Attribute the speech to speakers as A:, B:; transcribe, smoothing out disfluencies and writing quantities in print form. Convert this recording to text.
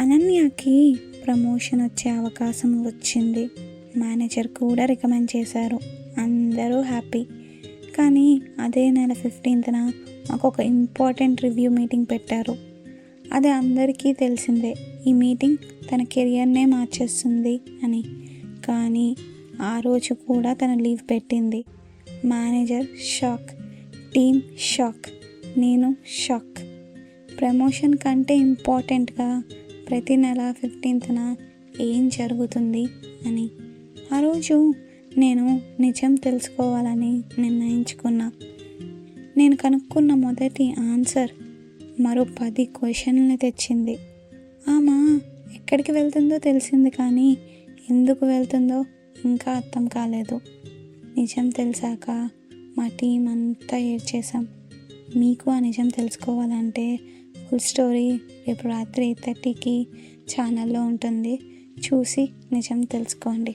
A: అనన్యకి promotion వచ్చే అవకాశం వచ్చింది. మేనేజర్ కూడా రికమెండ్ చేశారు. అందరూ హ్యాపీ. కానీ అదే నెల 15న మాకు ఒక ఇంపార్టెంట్ రివ్యూ మీటింగ్ పెట్టారు. అది అందరికీ తెలిసిందే. ఈ మీటింగ్ తన కెరియర్నే మార్చేస్తుంది అని. కానీ ఆ రోజు కూడా తన లీవ్ పెట్టింది. మేనేజర్ షాక్, టీమ్ షాక్, నేను షాక్. ప్రమోషన్ కంటే ఇంపార్టెంట్గా ప్రతి నెల 15న ఏం జరుగుతుంది అని. ఆ రోజు నేను నిజం తెలుసుకోవాలని నిర్ణయించుకున్నా. నేను కనుక్కున్న మొదటి ఆన్సర్ మరో 10 క్వశ్చన్లని తెచ్చింది. ఆమె ఎక్కడికి వెళ్తుందో తెలిసింది, కానీ ఎందుకు వెళ్తుందో ఇంకా అర్థం కాలేదు. నిజం తెలిసాక మా టీం అంతా ఏడ్చేసాం. మీకు ఆ నిజం తెలుసుకోవాలంటే ఫుల్ స్టోరీ రేపు రాత్రి 8:30కి ఛానల్లో ఉంటుంది. చూసి నిజం తెలుసుకోండి.